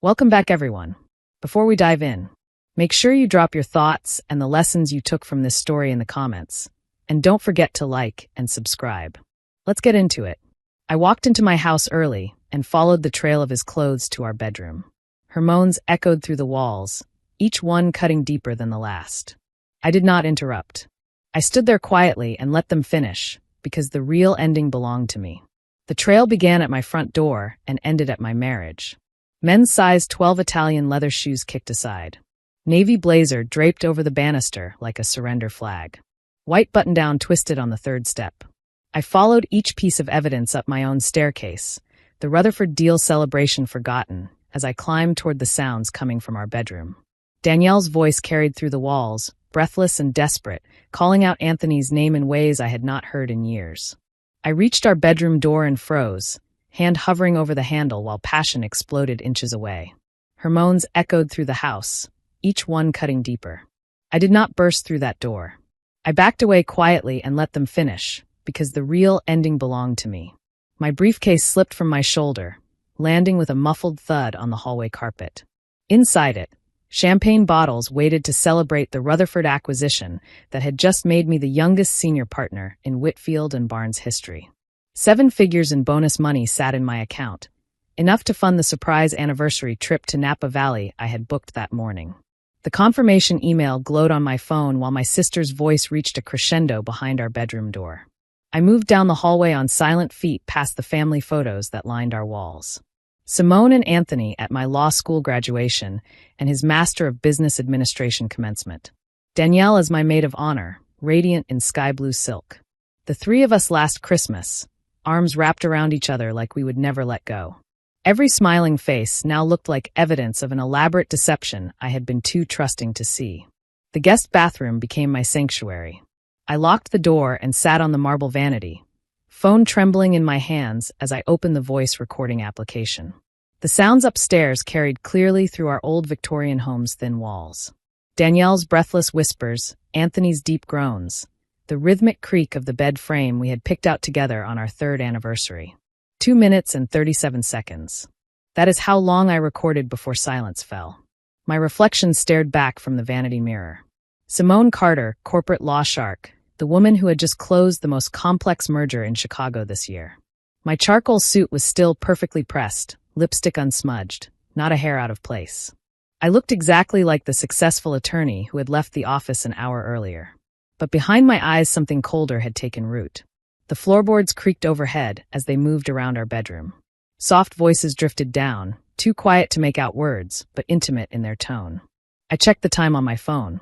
Welcome back, everyone. Before we dive in, make sure you drop your thoughts and the lessons you took from this story in the comments. And don't forget to like and subscribe. Let's get into it. I walked into my house early and followed the trail of his clothes to our bedroom. Her moans echoed through the walls, each one cutting deeper than the last. I did not interrupt. I stood there quietly and let them finish, because the real ending belonged to me. The trail began at my front door and ended at my marriage. Men's size 12 Italian leather shoes kicked aside. Navy blazer draped over the banister like a surrender flag. White button-down twisted on the third step. I followed each piece of evidence up my own staircase, the Rutherford deal celebration forgotten, as I climbed toward the sounds coming from our bedroom. Danielle's voice carried through the walls, breathless and desperate, calling out Anthony's name in ways I had not heard in years. I reached our bedroom door and froze, hand hovering over the handle while passion exploded inches away. Her moans echoed through the house, each one cutting deeper. I did not burst through that door. I backed away quietly and let them finish, because the real ending belonged to me. My briefcase slipped from my shoulder, landing with a muffled thud on the hallway carpet. Inside it, champagne bottles waited to celebrate the Rutherford acquisition that had just made me the youngest senior partner in Whitfield and Barnes history. 7 figures in bonus money sat in my account, enough to fund the surprise anniversary trip to Napa Valley I had booked that morning. The confirmation email glowed on my phone while my sister's voice reached a crescendo behind our bedroom door. I moved down the hallway on silent feet past the family photos that lined our walls. Simone and Anthony at my law school graduation and his Master of Business Administration commencement. Danielle as my maid of honor, radiant in sky blue silk. The 3 of us last Christmas, arms wrapped around each other like we would never let go. Every smiling face now looked like evidence of an elaborate deception I had been too trusting to see. The guest bathroom became my sanctuary. I locked the door and sat on the marble vanity, phone trembling in my hands as I opened the voice recording application. The sounds upstairs carried clearly through our old Victorian home's thin walls. Danielle's breathless whispers, Anthony's deep groans, the rhythmic creak of the bed frame we had picked out together on our 3rd anniversary. 2 minutes and 37 seconds. That is how long I recorded before silence fell. My reflection stared back from the vanity mirror. Simone Carter, corporate law shark, the woman who had just closed the most complex merger in Chicago this year. My charcoal suit was still perfectly pressed, lipstick unsmudged, not a hair out of place. I looked exactly like the successful attorney who had left the office an hour earlier. But behind my eyes something colder had taken root. The floorboards creaked overhead as they moved around our bedroom. Soft voices drifted down, too quiet to make out words, but intimate in their tone. I checked the time on my phone.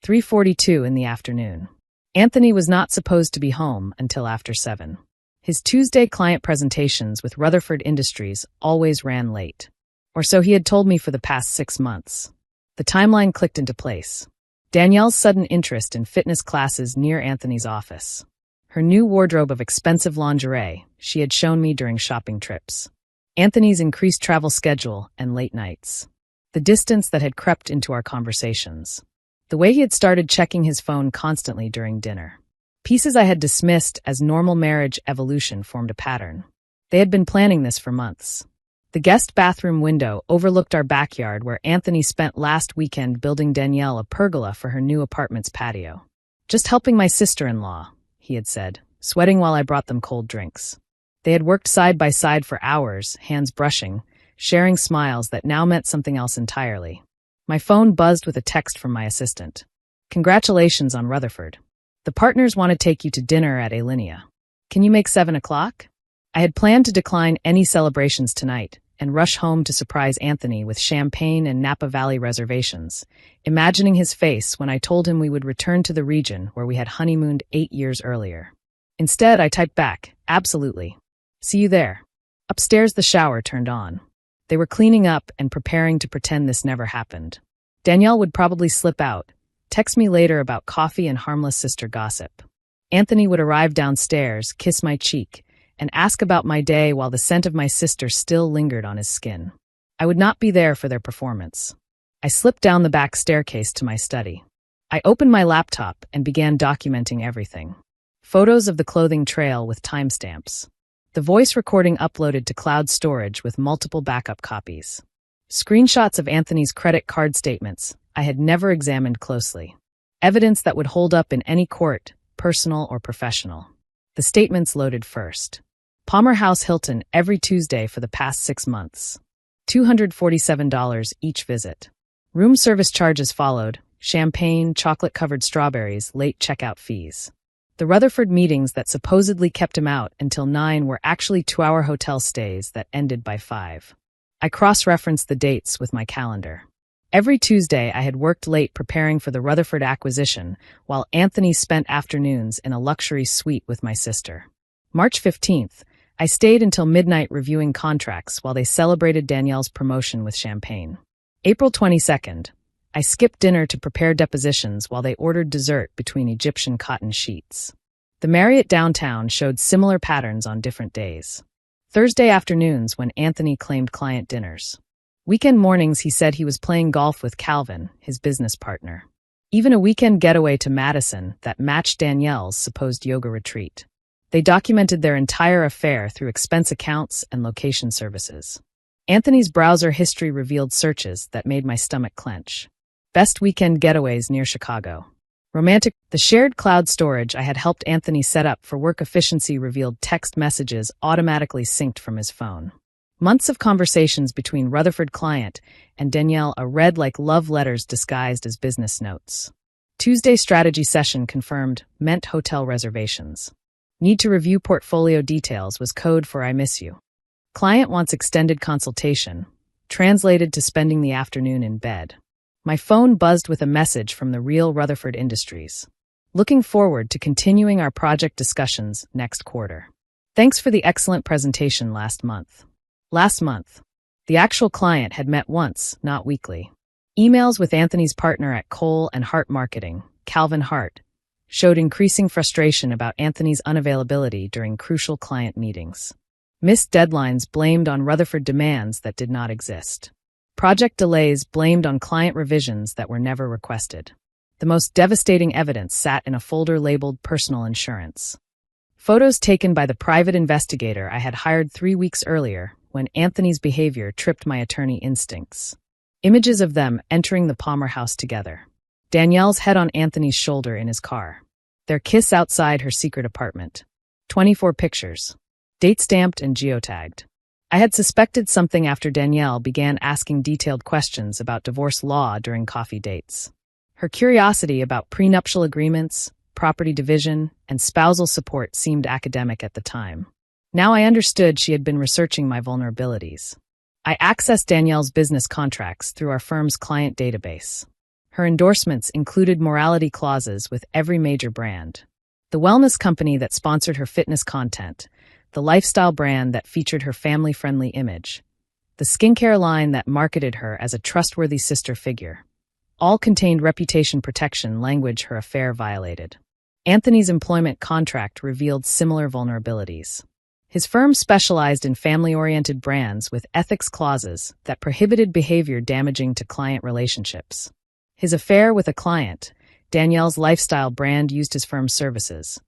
3:42 in the afternoon. Anthony was not supposed to be home until after 7. His Tuesday client presentations with Rutherford Industries always ran late. Or so he had told me for the past 6 months. The timeline clicked into place. Danielle's sudden interest in fitness classes near Anthony's office. Her new wardrobe of expensive lingerie she had shown me during shopping trips. Anthony's increased travel schedule and late nights. The distance that had crept into our conversations. The way he had started checking his phone constantly during dinner. Pieces I had dismissed as normal marriage evolution formed a pattern. They had been planning this for months. The guest bathroom window overlooked our backyard where Anthony spent last weekend building Danielle a pergola for her new apartment's patio. Just helping my sister-in-law, he had said, sweating while I brought them cold drinks. They had worked side by side for hours, hands brushing, sharing smiles that now meant something else entirely. My phone buzzed with a text from my assistant. Congratulations on Rutherford. The partners want to take you to dinner at Alinea. Can you make 7 o'clock? I had planned to decline any celebrations tonight and rush home to surprise Anthony with champagne and Napa Valley reservations, imagining his face when I told him we would return to the region where we had honeymooned 8 years earlier. Instead, I typed back, absolutely. See you there. Upstairs, the shower turned on. They were cleaning up and preparing to pretend this never happened. Danielle would probably slip out, text me later about coffee and harmless sister gossip. Anthony would arrive downstairs, kiss my cheek, and ask about my day while the scent of my sister still lingered on his skin. I would not be there for their performance. I slipped down the back staircase to my study. I opened my laptop and began documenting everything. Photos of the clothing trail with timestamps. The voice recording uploaded to cloud storage with multiple backup copies. Screenshots of Anthony's credit card statements I had never examined closely. Evidence that would hold up in any court, personal or professional. The statements loaded first. Palmer House Hilton every Tuesday for the past 6 months. $247 each visit. Room service charges followed, champagne, chocolate-covered strawberries, late checkout fees. The Rutherford meetings that supposedly kept him out until 9 were actually 2-hour hotel stays that ended by 5. I cross-referenced the dates with my calendar. Every Tuesday I had worked late preparing for the Rutherford acquisition, while Anthony spent afternoons in a luxury suite with my sister. March 15th, I stayed until midnight reviewing contracts while they celebrated Danielle's promotion with champagne. April 22nd, I skipped dinner to prepare depositions while they ordered dessert between Egyptian cotton sheets. The Marriott downtown showed similar patterns on different days. Thursday afternoons when Anthony claimed client dinners. Weekend mornings he said he was playing golf with Calvin, his business partner. Even a weekend getaway to Madison that matched Danielle's supposed yoga retreat. They documented their entire affair through expense accounts and location services. Anthony's browser history revealed searches that made my stomach clench. Best weekend getaways near Chicago. Romantic. The shared cloud storage I had helped Anthony set up for work efficiency revealed text messages automatically synced from his phone. Months of conversations between Rutherford client and Danielle read like love letters disguised as business notes. Tuesday strategy session confirmed meant hotel reservations. Need to review portfolio details was code for I miss you. Client wants extended consultation, translated to spending the afternoon in bed. My phone buzzed with a message from the real Rutherford Industries. Looking forward to continuing our project discussions next quarter. Thanks for the excellent presentation last month. The actual client had met once, not weekly. Emails with Anthony's partner at Cole and Hart Marketing, Calvin Hart, showed increasing frustration about Anthony's unavailability during crucial client meetings. Missed deadlines blamed on Rutherford demands that did not exist. Project delays blamed on client revisions that were never requested. The most devastating evidence sat in a folder labeled personal insurance. Photos taken by the private investigator I had hired 3 weeks earlier when Anthony's behavior tripped my attorney instincts. Images of them entering the Palmer house together. Danielle's head on Anthony's shoulder in his car. Their kiss outside her secret apartment. 24 pictures. Date-stamped and geotagged. I had suspected something after Danielle began asking detailed questions about divorce law during coffee dates. Her curiosity about prenuptial agreements, property division, and spousal support seemed academic at the time. Now I understood she had been researching my vulnerabilities. I accessed Danielle's business contracts through our firm's client database. Her endorsements included morality clauses with every major brand. The wellness company that sponsored her fitness content, the lifestyle brand that featured her family-friendly image, the skincare line that marketed her as a trustworthy sister figure. All contained reputation protection language her affair violated. Anthony's employment contract revealed similar vulnerabilities. His firm specialized in family-oriented brands with ethics clauses that prohibited behavior damaging to client relationships. His affair with a client, Danielle's lifestyle brand used his firm's services,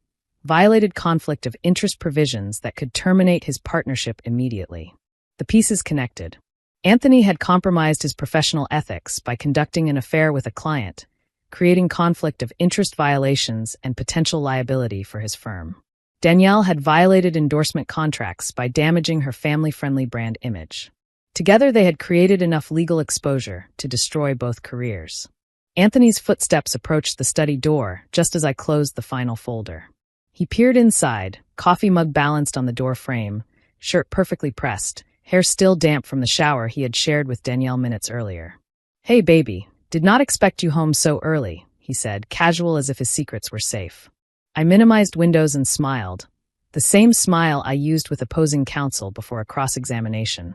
violated conflict of interest provisions that could terminate his partnership immediately. The pieces connected. Anthony had compromised his professional ethics by conducting an affair with a client, creating conflict of interest violations and potential liability for his firm. Danielle had violated endorsement contracts by damaging her family-friendly brand image. Together they had created enough legal exposure to destroy both careers. Anthony's footsteps approached the study door just as I closed the final folder. He peered inside, coffee mug balanced on the door frame, shirt perfectly pressed, hair still damp from the shower he had shared with Danielle minutes earlier. "Hey, baby, did not expect you home so early," he said, casual as if his secrets were safe. I minimized windows and smiled, the same smile I used with opposing counsel before a cross-examination.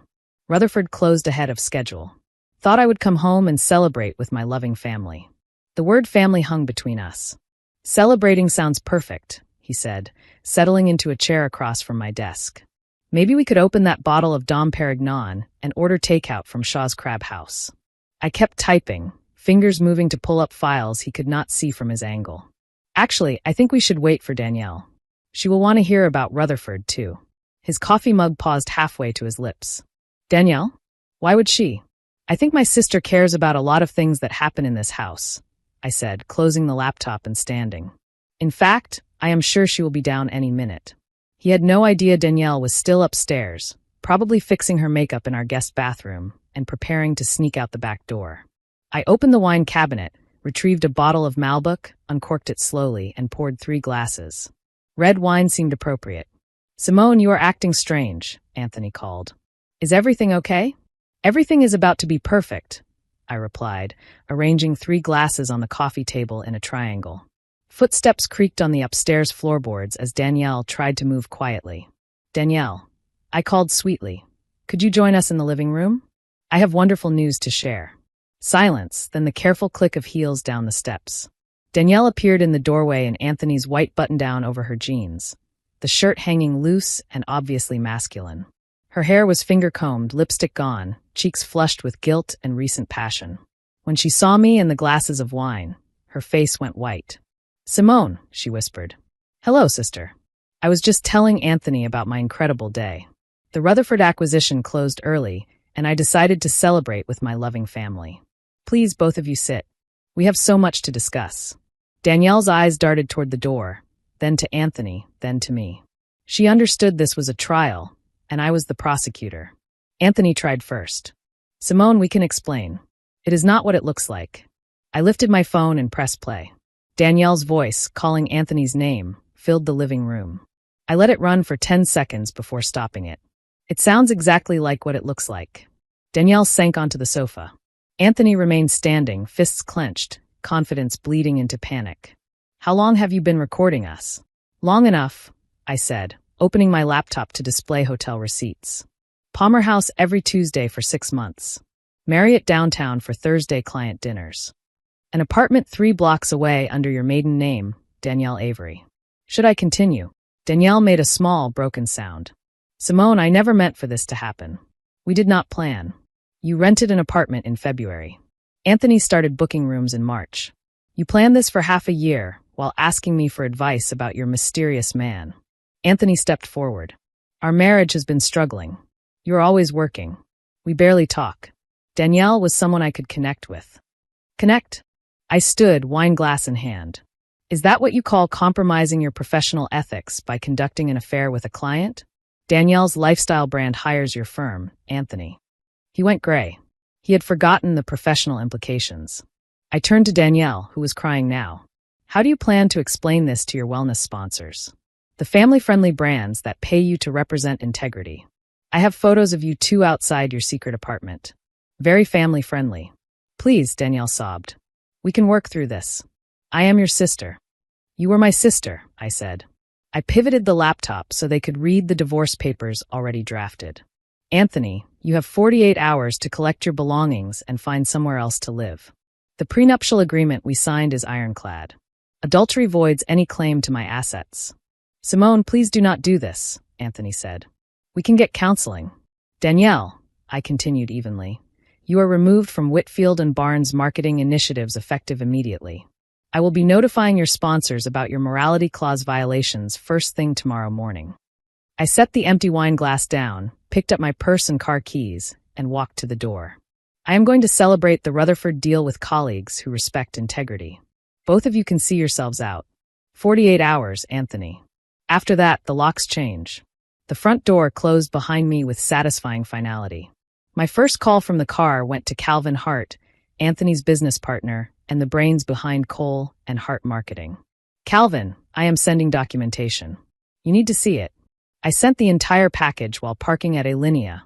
Rutherford closed ahead of schedule. Thought I would come home and celebrate with my loving family. The word family hung between us. "Celebrating sounds perfect," he said, settling into a chair across from my desk. "Maybe we could open that bottle of Dom Perignon and order takeout from Shaw's Crab House." I kept typing, fingers moving to pull up files he could not see from his angle. "Actually, I think we should wait for Danielle. She will want to hear about Rutherford, too." His coffee mug paused halfway to his lips. "Danielle? Why would she?" I think my sister cares about a lot of things that happen in this house, I said, closing the laptop and standing. In fact, I am sure she will be down any minute. He had no idea Danielle was still upstairs, probably fixing her makeup in our guest bathroom and preparing to sneak out the back door. I opened the wine cabinet, retrieved a bottle of Malbec, uncorked it slowly, and poured 3 glasses. Red wine seemed appropriate. "Simone, you are acting strange," Anthony called. "Is everything okay?" "Everything is about to be perfect," I replied, arranging 3 glasses on the coffee table in a triangle. Footsteps creaked on the upstairs floorboards as Danielle tried to move quietly. "Danielle," I called sweetly, "could you join us in the living room? I have wonderful news to share." Silence, then the careful click of heels down the steps. Danielle appeared in the doorway in Anthony's white button-down over her jeans, the shirt hanging loose and obviously masculine. Her hair was finger-combed, lipstick gone, cheeks flushed with guilt and recent passion. When she saw me and the glasses of wine, her face went white. "Simone," she whispered. "Hello, sister. I was just telling Anthony about my incredible day. The Rutherford acquisition closed early, and I decided to celebrate with my loving family. Please, both of you sit. We have so much to discuss." Danielle's eyes darted toward the door, then to Anthony, then to me. She understood this was a trial, and I was the prosecutor. Anthony tried first. "Simone, we can explain. It is not what it looks like." I lifted my phone and pressed play. Danielle's voice, calling Anthony's name, filled the living room. I let it run for 10 seconds before stopping it. "It sounds exactly like what it looks like." Danielle sank onto the sofa. Anthony remained standing, fists clenched, confidence bleeding into panic. "How long have you been recording us?" "Long enough," I said, opening my laptop to display hotel receipts. "Palmer House every Tuesday for 6 months. Marriott downtown for Thursday client dinners. An apartment 3 blocks away under your maiden name, Danielle Avery." Should I continue? Danielle made a small, broken sound. "Simone, I never meant for this to happen. We did not plan. You rented an apartment in February. Anthony started booking rooms in March. You planned this for half a year while asking me for advice about your mysterious man." Anthony stepped forward. "Our marriage has been struggling. You're always working. We barely talk. Danielle was someone I could connect with." "Connect?" I stood, wine glass in hand. "Is that what you call compromising your professional ethics by conducting an affair with a client? Danielle's lifestyle brand hires your firm, Anthony." He went gray. He had forgotten the professional implications. I turned to Danielle, who was crying now. "How do you plan to explain this to your wellness sponsors? The family-friendly brands that pay you to represent integrity. I have photos of you 2 outside your secret apartment. Very family-friendly." "Please," Danielle sobbed. "We can work through this. I am your sister." "You were my sister," I said. I pivoted the laptop so they could read the divorce papers already drafted. "Anthony, you have 48 hours to collect your belongings and find somewhere else to live. The prenuptial agreement we signed is ironclad. Adultery voids any claim to my assets." "Simone, please do not do this," Anthony said. "We can get counseling." "Danielle," I continued evenly, "you are removed from Whitfield and Barnes' marketing initiatives effective immediately. I will be notifying your sponsors about your morality clause violations first thing tomorrow morning." I set the empty wine glass down, picked up my purse and car keys, and walked to the door. "I am going to celebrate the Rutherford deal with colleagues who respect integrity. Both of you can see yourselves out. 48 hours, Anthony. After that, the locks change." The front door closed behind me with satisfying finality. My first call from the car went to Calvin Hart, Anthony's business partner, and the brains behind Cole and Hart Marketing. "Calvin, I am sending documentation. You need to see it." I sent the entire package while parking at Alinea.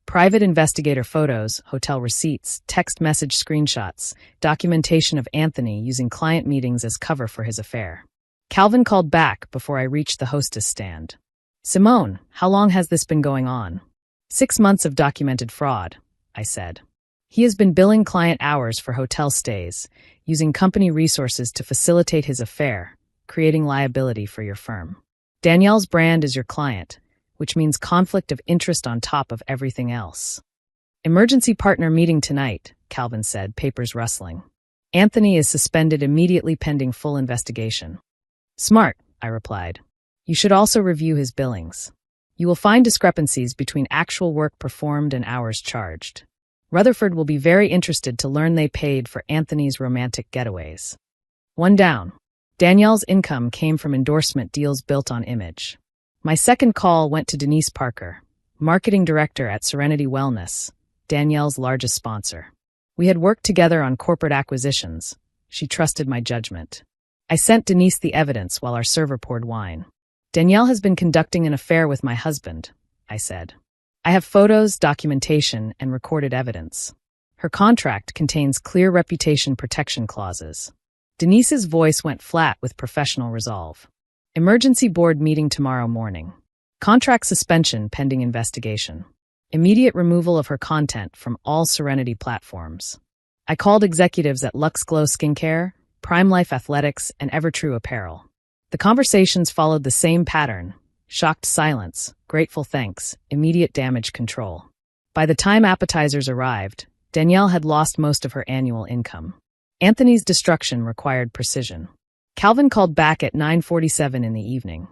Private investigator photos, hotel receipts, text message screenshots, documentation of Anthony using client meetings as cover for his affair. Calvin called back before I reached the hostess stand. "Simone, how long has this been going on?" 6 months of documented fraud, I said. He has been billing client hours for hotel stays, using company resources to facilitate his affair, creating liability for your firm. Danielle's brand is your client, which means conflict of interest on top of everything else. "Emergency partner meeting tonight," Calvin said, papers rustling. "Anthony is suspended immediately pending full investigation." "Smart," I replied. "You should also review his billings. You will find discrepancies between actual work performed and hours charged. Rutherford will be very interested to learn they paid for Anthony's romantic getaways. One down. Danielle's income came from endorsement deals built on image. My second call went to Denise Parker, marketing director at Serenity Wellness, Danielle's largest sponsor. We had worked together on corporate acquisitions. She trusted my judgment. I sent Denise the evidence while our server poured wine. Danielle has been conducting an affair with my husband, I said. I have photos, documentation, and recorded evidence. Her contract contains clear reputation protection clauses. Denise's voice went flat with professional resolve. Emergency board meeting tomorrow morning. Contract suspension pending investigation. Immediate removal of her content from all Serenity platforms. I called executives at Lux Glow Skincare, Prime Life Athletics, and Evertrue Apparel. The conversations followed the same pattern: shocked silence, grateful thanks, immediate damage control. By the time appetizers arrived, Danielle had lost most of her annual income. Anthony's destruction required precision. Calvin called back at 9:47 in the evening.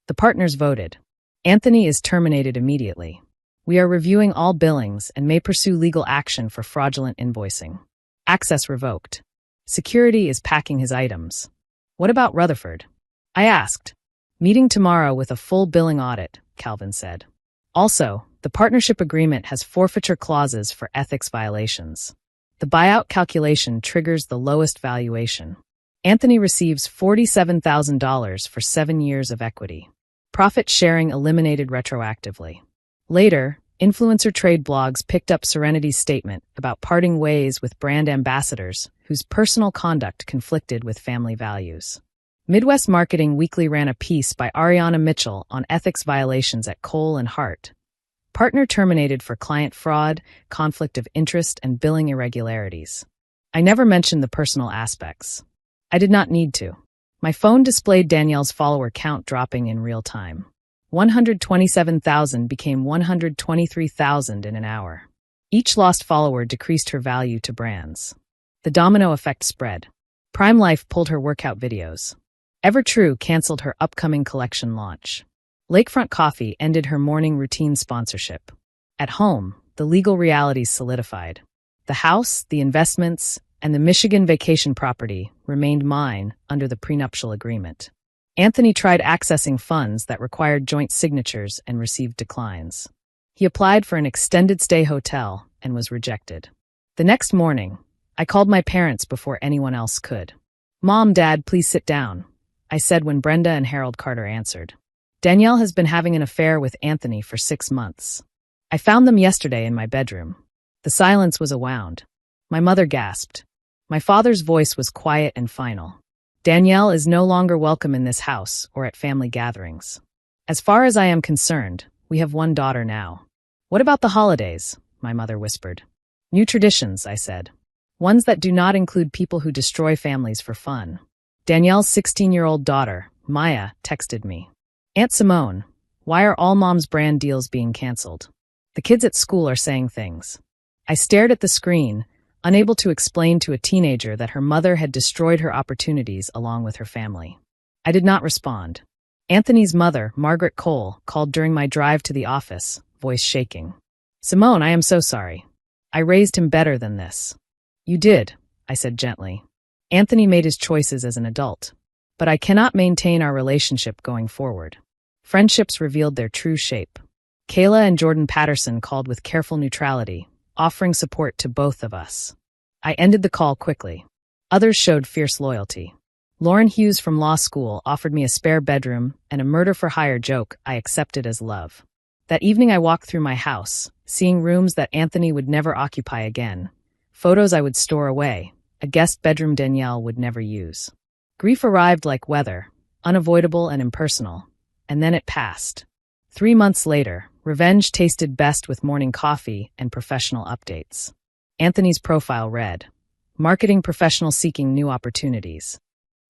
The partners voted. Anthony is terminated immediately. We are reviewing all billings and may pursue legal action for fraudulent invoicing. Access revoked. Security is packing his items. What about Rutherford? I asked. Meeting tomorrow with a full billing audit, Calvin said. Also, the partnership agreement has forfeiture clauses for ethics violations. The buyout calculation triggers the lowest valuation. Anthony receives $47,000 for 7 years of equity. Profit sharing eliminated retroactively. Later, influencer trade blogs picked up Serenity's statement about parting ways with brand ambassadors whose personal conduct conflicted with family values. Midwest Marketing Weekly ran a piece by Ariana Mitchell on ethics violations at Cole and Hart. Partner terminated for client fraud, conflict of interest, and billing irregularities. I never mentioned the personal aspects. I did not need to. My phone displayed Danielle's follower count dropping in real time. 127,000 became 123,000 in an hour. Each lost follower decreased her value to brands. The domino effect spread. Prime Life pulled her workout videos. Evertrue canceled her upcoming collection launch. Lakefront Coffee ended her morning routine sponsorship. At home, the legal realities solidified. The house, the investments, and the Michigan vacation property remained mine under the prenuptial agreement. Anthony tried accessing funds that required joint signatures and received declines. He applied for an extended stay hotel and was rejected. The next morning, I called my parents before anyone else could. "Mom, Dad, please sit down," I said when Brenda and Harold Carter answered. Danielle has been having an affair with Anthony for 6 months. I found them yesterday in my bedroom. The silence was a wound. My mother gasped. My father's voice was quiet and final. Danielle is no longer welcome in this house or at family gatherings. As far as I am concerned, we have one daughter now. What about the holidays? My mother whispered. New traditions, I said. Ones that do not include people who destroy families for fun. Danielle's 16-year-old daughter, Maya, texted me. Aunt Simone, why are all Mom's brand deals being canceled? The kids at school are saying things. I stared at the screen, unable to explain to a teenager that her mother had destroyed her opportunities along with her family. I did not respond. Anthony's mother, Margaret Cole, called during my drive to the office, voice shaking. Simone, I am so sorry. I raised him better than this. You did, I said gently. Anthony made his choices as an adult, but I cannot maintain our relationship going forward. Friendships revealed their true shape. Kayla and Jordan Patterson called with careful neutrality, offering support to both of us. I ended the call quickly. Others showed fierce loyalty. Lauren Hughes from law school offered me a spare bedroom and a murder-for-hire joke I accepted as love. That evening I walked through my house, seeing rooms that Anthony would never occupy again, photos I would store away, a guest bedroom Danielle would never use. Grief arrived like weather, unavoidable and impersonal, and then it passed. 3 months later, revenge tasted best with morning coffee and professional updates. Anthony's profile read, Marketing professional seeking new opportunities.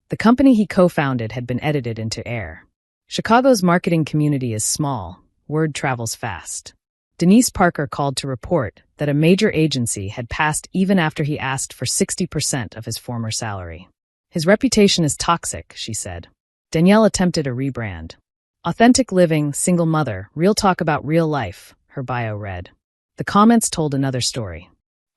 The company he co-founded had been edited into air. Chicago's marketing community is small, word travels fast. Denise Parker called to report that a major agency had passed even after he asked for 60% of his former salary. His reputation is toxic, she said. Danielle attempted a rebrand. Authentic living, single mother, real talk about real life, her bio read. The comments told another story.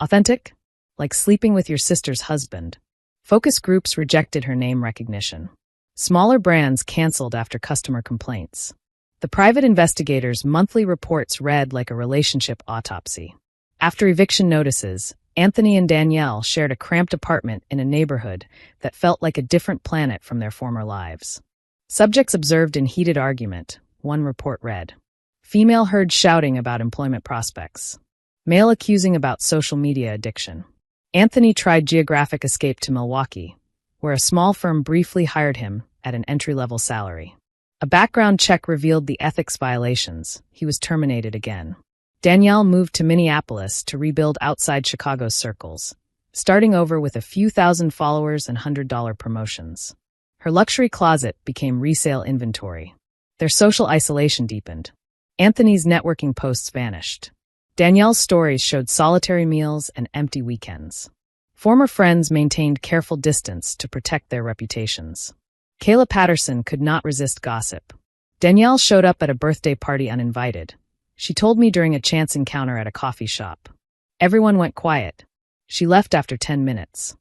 Authentic? Like sleeping with your sister's husband. Focus groups rejected her name recognition. Smaller brands canceled after customer complaints. The private investigator's monthly reports read like a relationship autopsy. After eviction notices, Anthony and Danielle shared a cramped apartment in a neighborhood that felt like a different planet from their former lives. Subjects observed in heated argument, one report read. Female heard shouting about employment prospects. Male accusing about social media addiction. Anthony tried geographic escape to Milwaukee, where a small firm briefly hired him at an entry-level salary. A background check revealed the ethics violations. He was terminated again. Danielle moved to Minneapolis to rebuild outside Chicago's circles, starting over with a few thousand followers and $100 promotions. Her luxury closet became resale inventory. Their social isolation deepened. Anthony's networking posts vanished. Danielle's stories showed solitary meals and empty weekends. Former friends maintained careful distance to protect their reputations. Kayla Patterson could not resist gossip. Danielle showed up at a birthday party uninvited. She told me during a chance encounter at a coffee shop. Everyone went quiet. She left after 10 minutes.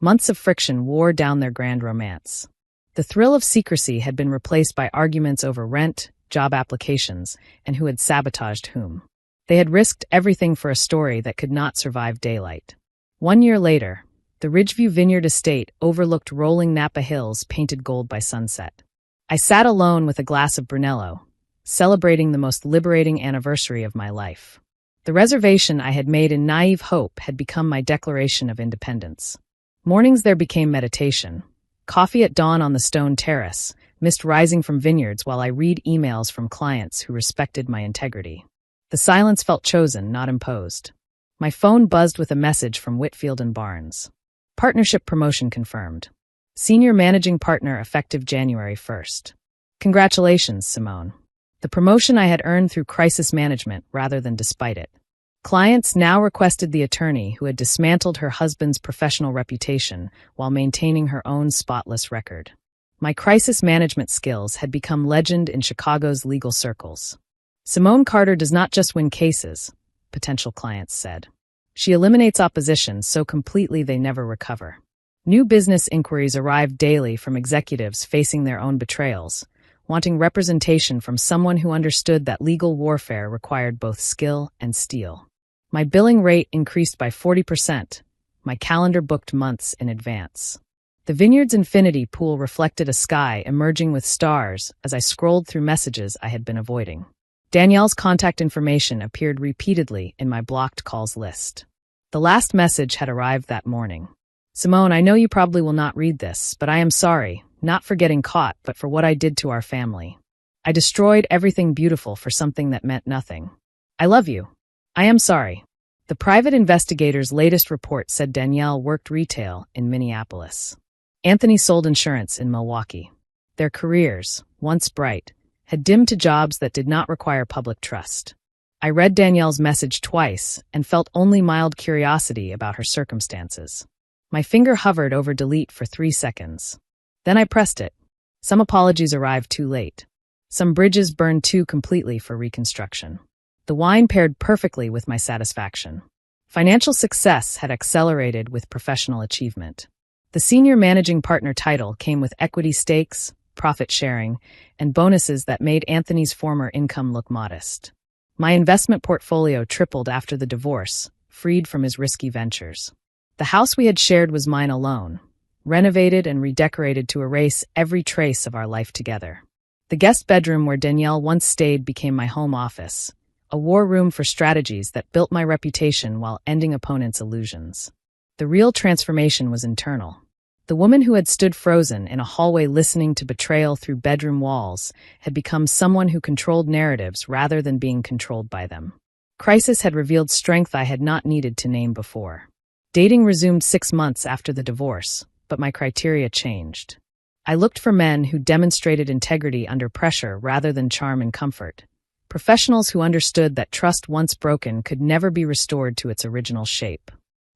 Months of friction wore down their grand romance. The thrill of secrecy had been replaced by arguments over rent, job applications, and who had sabotaged whom. They had risked everything for a story that could not survive daylight. 1 year later, the Ridgeview Vineyard estate overlooked rolling Napa Hills painted gold by sunset. I sat alone with a glass of Brunello, celebrating the most liberating anniversary of my life. The reservation I had made in naive hope had become my declaration of independence. Mornings there became meditation. Coffee at dawn on the stone terrace, mist rising from vineyards while I read emails from clients who respected my integrity. The silence felt chosen, not imposed. My phone buzzed with a message from Whitfield and Barnes. Partnership promotion confirmed. Senior managing partner effective January 1st. Congratulations, Simone. The promotion I had earned through crisis management rather than despite it. Clients now requested the attorney who had dismantled her husband's professional reputation while maintaining her own spotless record. My crisis management skills had become legend in Chicago's legal circles. Simone Carter does not just win cases, potential clients said. She eliminates opposition so completely they never recover. New business inquiries arrived daily from executives facing their own betrayals, wanting representation from someone who understood that legal warfare required both skill and steel. My billing rate increased by 40%. My calendar booked months in advance. The vineyard's infinity pool reflected a sky emerging with stars as I scrolled through messages I had been avoiding. Danielle's contact information appeared repeatedly in my blocked calls list. The last message had arrived that morning. Simone, I know you probably will not read this, but I am sorry, not for getting caught, but for what I did to our family. I destroyed everything beautiful for something that meant nothing. I love you. I am sorry. The private investigator's latest report said Danielle worked retail in Minneapolis. Anthony sold insurance in Milwaukee. Their careers, once bright, had dimmed to jobs that did not require public trust. I read Danielle's message twice and felt only mild curiosity about her circumstances. My finger hovered over delete for 3 seconds. Then I pressed it. Some apologies arrived too late. Some bridges burned too completely for reconstruction. The wine paired perfectly with my satisfaction. Financial success had accelerated with professional achievement. The senior managing partner title came with equity stakes, profit sharing, and bonuses that made Anthony's former income look modest. My investment portfolio tripled after the divorce, freed from his risky ventures. The house we had shared was mine alone, renovated and redecorated to erase every trace of our life together. The guest bedroom where Danielle once stayed became my home office, a war room for strategies that built my reputation while ending opponents' illusions. The real transformation was internal. The woman who had stood frozen in a hallway listening to betrayal through bedroom walls had become someone who controlled narratives rather than being controlled by them. Crisis had revealed strength I had not needed to name before. Dating resumed 6 months after the divorce, but my criteria changed. I looked for men who demonstrated integrity under pressure rather than charm and comfort. Professionals who understood that trust once broken could never be restored to its original shape.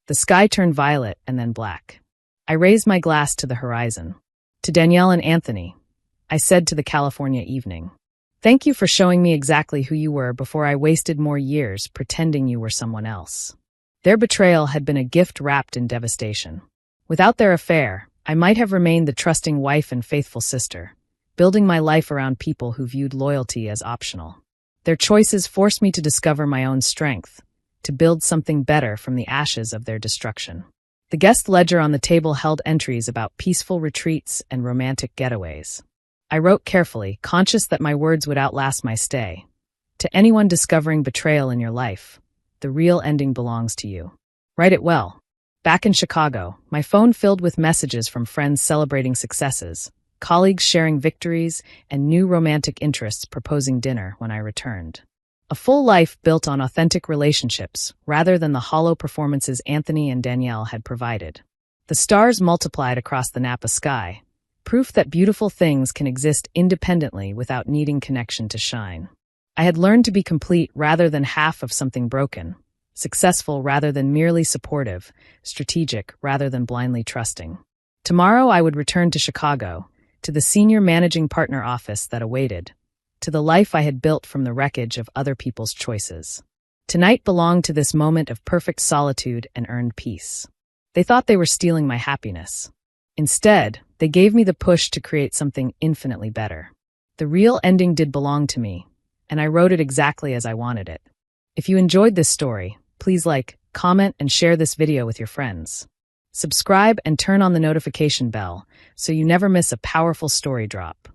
The sky turned violet and then black. I raised my glass to the horizon. To Danielle and Anthony, I said to the California evening, "Thank you for showing me exactly who you were before I wasted more years pretending you were someone else." Their betrayal had been a gift wrapped in devastation. Without their affair, I might have remained the trusting wife and faithful sister, building my life around people who viewed loyalty as optional. Their choices forced me to discover my own strength, to build something better from the ashes of their destruction. The guest ledger on the table held entries about peaceful retreats and romantic getaways. I wrote carefully, conscious that my words would outlast my stay. To anyone discovering betrayal in your life, the real ending belongs to you. Write it well. Back in Chicago, my phone filled with messages from friends celebrating successes, colleagues sharing victories, and new romantic interests proposing dinner when I returned. A full life built on authentic relationships, rather than the hollow performances Anthony and Danielle had provided. The stars multiplied across the Napa sky, proof that beautiful things can exist independently without needing connection to shine. I had learned to be complete rather than half of something broken, successful rather than merely supportive, strategic rather than blindly trusting. Tomorrow I would return to Chicago, to the senior managing partner office that awaited, to the life I had built from the wreckage of other people's choices. Tonight belonged to this moment of perfect solitude and earned peace. They thought they were stealing my happiness. Instead, they gave me the push to create something infinitely better. The real ending did belong to me, and I wrote it exactly as I wanted it. If you enjoyed this story, please like, comment, and share this video with your friends. Subscribe and turn on the notification bell so you never miss a powerful story drop.